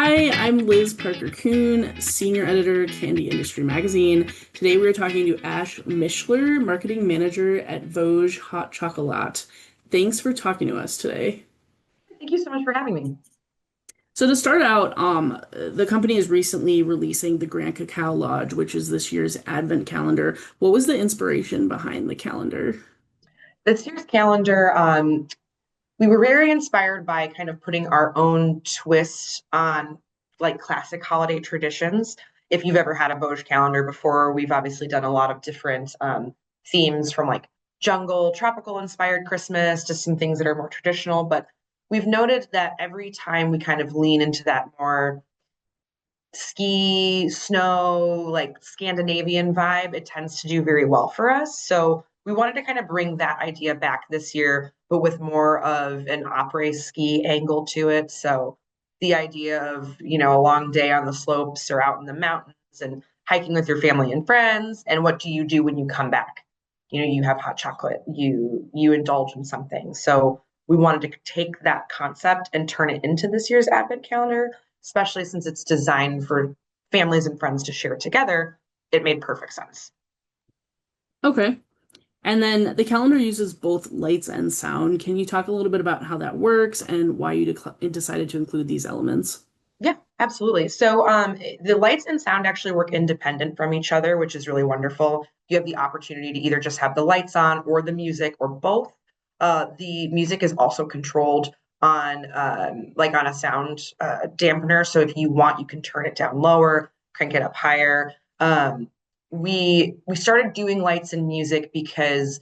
Hi, I'm Liz Parker-Kuhn, Senior Editor, Candy Industry Magazine. Today we are talking to Ash Mishler, Marketing Manager at Vosges Haut-Chocolat. Thanks for talking to us today. Thank you so much for having me. So to start out, the company is recently releasing the Grand Cacao Lodge, which is this year's advent calendar. What was the inspiration behind the calendar? This year's calendar, we were very inspired by kind of putting our own twist on like classic holiday traditions. If you've ever had a Vosges calendar before, we've obviously done a lot of different themes from like jungle, tropical inspired Christmas to some things that are more traditional. But we've noted that every time we kind of lean into that more ski, snow, like Scandinavian vibe, it tends to do very well for us. So we wanted to kind of bring that idea back this year, but with more of an après ski angle to it. So the idea of, a long day on the slopes or out in the mountains and hiking with your family and friends. And what do you do when you come back? You have hot chocolate, you indulge in something. So we wanted to take that concept and turn it into this year's advent calendar, especially since it's designed for families and friends to share together. It made perfect sense. Okay. And then the calendar uses both lights and sound. Can you talk a little bit about how that works and why you decided to include these elements? Yeah, absolutely. So the lights and sound actually work independent from each other, which is really wonderful. You have the opportunity to either just have the lights on or the music or both. The music is also controlled on like on a sound dampener. So if you want, you can turn it down lower, crank it up higher. We started doing lights and music because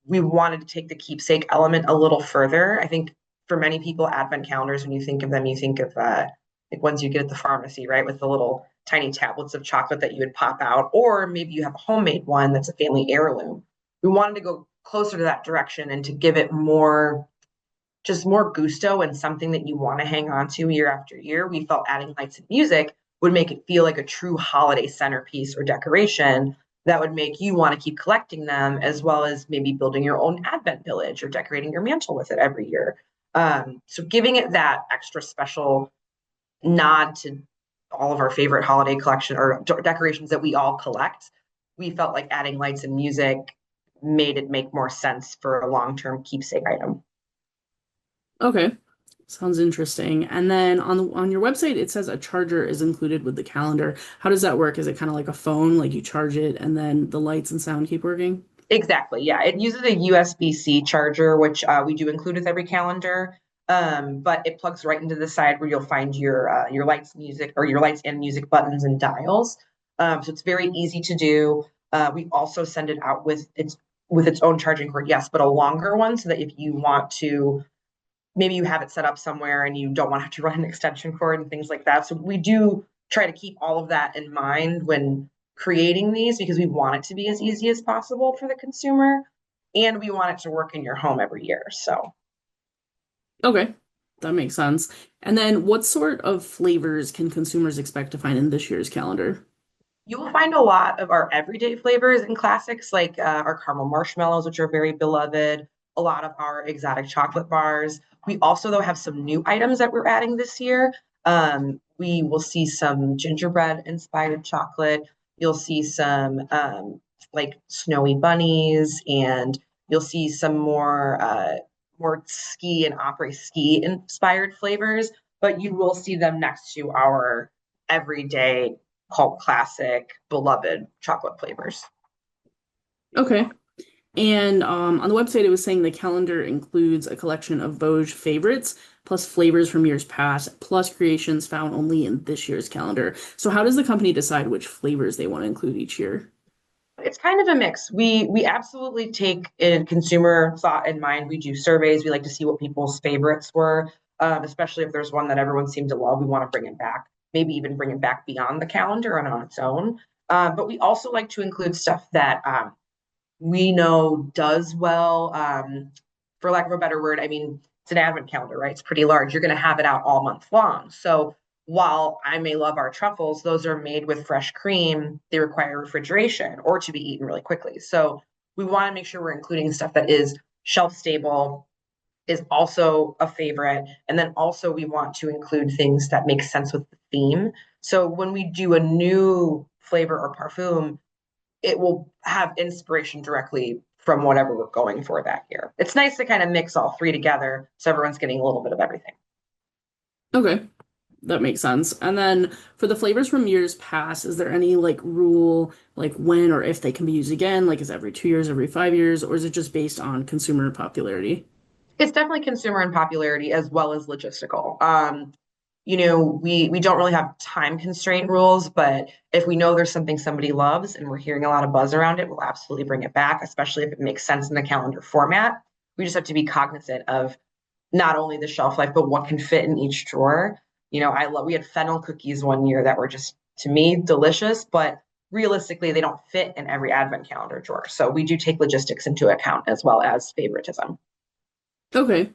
we wanted to take the keepsake element a little further. I think for many people, advent calendars, when you think of them, you think of like ones you get at the pharmacy, right? With the little tiny tablets of chocolate that you would pop out, or maybe you have a homemade one that's a family heirloom. We wanted to go closer to that direction and to give it more, just more gusto and something that you want to hang on to year after year. We felt adding lights and music would make it feel like a true holiday centerpiece or decoration that would make you want to keep collecting them, as well as maybe building your own advent village or decorating your mantle with it every year. So giving it that extra special nod to all of our favorite holiday collection or decorations that we all collect, we felt like adding lights and music made it make more sense for a long-term keepsake item. Okay. Sounds interesting. And then on your website, it says a charger is included with the calendar. How does that work? Is it kind of like a phone, like you charge it and then the lights and sound keep working? Exactly. Yeah. It uses a USB-C charger, which we do include with every calendar. But it plugs right into the side where you'll find your lights, music, or your lights and music buttons and dials. So it's very easy to do. We also send it out with its own charging cord, yes, but a longer one, so that if you want to, maybe you have it set up somewhere and you don't want to have to run an extension cord and things like that. So we do try to keep all of that in mind when creating these, because we want it to be as easy as possible for the consumer and we want it to work in your home every year. So Okay. That makes sense. And then what sort of flavors can consumers expect to find in this year's calendar? you will find a lot of our everyday flavors and classics, like our caramel marshmallows, which are very beloved, a lot of our exotic chocolate bars. We also, though, have some new items that we're adding this year. We will see some gingerbread inspired chocolate. You'll see some like snowy bunnies, and you'll see some more ski and opera ski inspired flavors. But you will see them next to our everyday cult classic, beloved chocolate flavors. Okay. And on the website, it was saying the calendar includes a collection of Vosges favorites, plus flavors from years past, plus creations found only in this year's calendar. So how does the company decide which flavors they want to include each year? It's kind of a mix. We absolutely take in consumer thought in mind. We do surveys. We like to see what people's favorites were, especially if there's one that everyone seemed to love. We want to bring it back, maybe even bring it back beyond the calendar and on its own. But we also like to include stuff that we know does well. For lack of a better word, I mean, it's an advent calendar, right? It's pretty large. You're going to have it out all month long. So while I may love our truffles, those are made with fresh cream. They require refrigeration or to be eaten really quickly. So we want to make sure we're including stuff that is shelf stable, is also a favorite. And then also we want to include things that make sense with the theme. So when we do a new flavor or parfum, it will have inspiration directly from whatever we're going for that year. It's nice to kind of mix all three together so everyone's getting a little bit of everything. Okay, that makes sense. And then for the flavors from years past, is there any like rule, like when or if they can be used again? Like is it every 2 years, every 5 years, or is it just based on consumer popularity? It's definitely consumer and popularity as well as logistical. We don't really have time constraint rules, but if we know there's something somebody loves and we're hearing a lot of buzz around it, we'll absolutely bring it back, especially if it makes sense in the calendar format. We just have to be cognizant of not only the shelf life, but what can fit in each drawer. We had fennel cookies one year that were just, to me, delicious, but realistically, they don't fit in every advent calendar drawer. So we do take logistics into account as well as favoritism. Okay.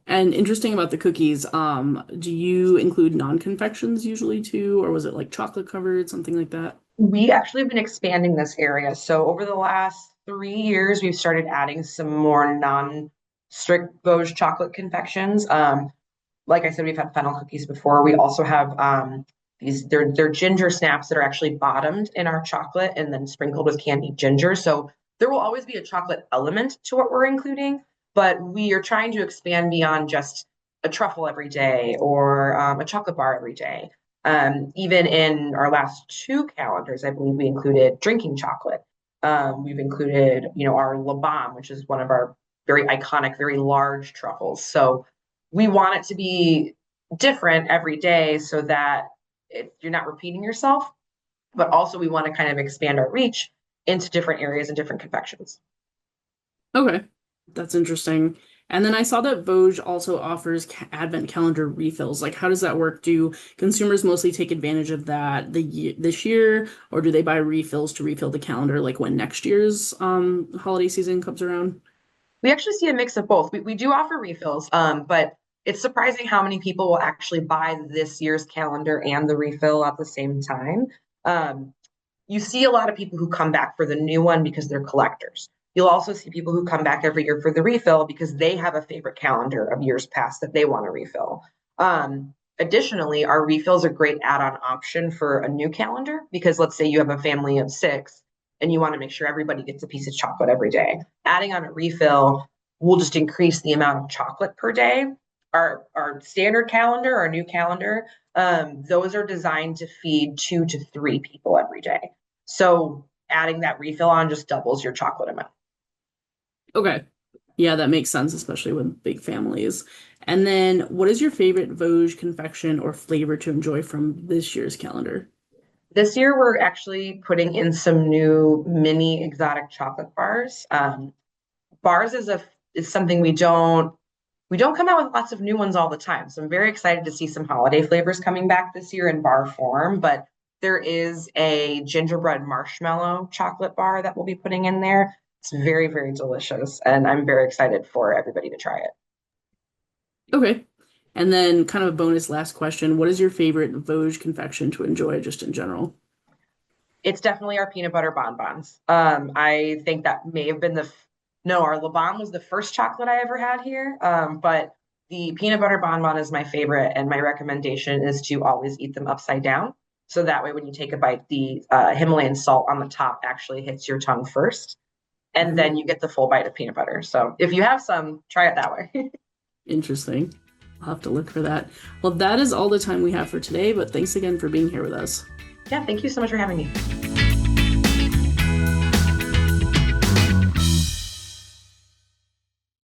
And interesting about the cookies, do you include non-confections usually too, or was it like chocolate covered, something like that? We actually have been expanding this area. So over the last 3 years, we've started adding some more non-strict Vosges chocolate confections. Like I said, we've had fennel cookies before. We also have they're ginger snaps that are actually bottomed in our chocolate and then sprinkled with candied ginger. So there will always be a chocolate element to what we're including, but we are trying to expand beyond just a truffle every day or a chocolate bar every day. Even in our last two calendars, I believe we included drinking chocolate. We've included, our La Bombe, which is one of our very iconic, very large truffles. So we want it to be different every day so that you're not repeating yourself, but also we want to kind of expand our reach into different areas and different confections. Okay, that's interesting. And then I saw that Vogue also offers advent calendar refills. Like, how does that work? Do consumers mostly take advantage of that this year, or do they buy refills to refill the calendar like when next year's holiday season comes around? We actually see a mix of both. We do offer refills, but it's surprising how many people will actually buy this year's calendar and the refill at the same time. Um, you see a lot of people who come back for the new one because they're collectors. You'll also see people who come back every year for the refill because they have a favorite calendar of years past that they want to refill. Additionally, our refills are a great add-on option for a new calendar because let's say you have a family of six and you want to make sure everybody gets a piece of chocolate every day. Adding on a refill will just increase the amount of chocolate per day. Our standard calendar, our new calendar, those are designed to feed 2 to 3 people every day. So adding that refill on just doubles your chocolate amount. Okay. Yeah, that makes sense, especially with big families. And then, what is your favorite Vogue confection or flavor to enjoy from this year's calendar? This year, we're actually putting in some new mini exotic chocolate bars. Bars is something we don't come out with lots of new ones all the time. So I'm very excited to see some holiday flavors coming back this year in bar form. But there is a gingerbread marshmallow chocolate bar that we'll be putting in there. It's very, very delicious, and I'm very excited for everybody to try it. Okay. And then, kind of a bonus last question. What is your favorite Vogue confection to enjoy just in general? It's definitely our peanut butter bonbons. I think that may have been no, our La Bombe was the first chocolate I ever had here. But the peanut butter bonbon is my favorite, and my recommendation is to always eat them upside down. So that way, when you take a bite, the Himalayan salt on the top actually hits your tongue first, and Mhm. then you get the full bite of peanut butter. So if you have some, try it that way. Interesting. I'll have to look for that. Well, that is all the time we have for today, but thanks again for being here with us. Yeah, thank you so much for having me.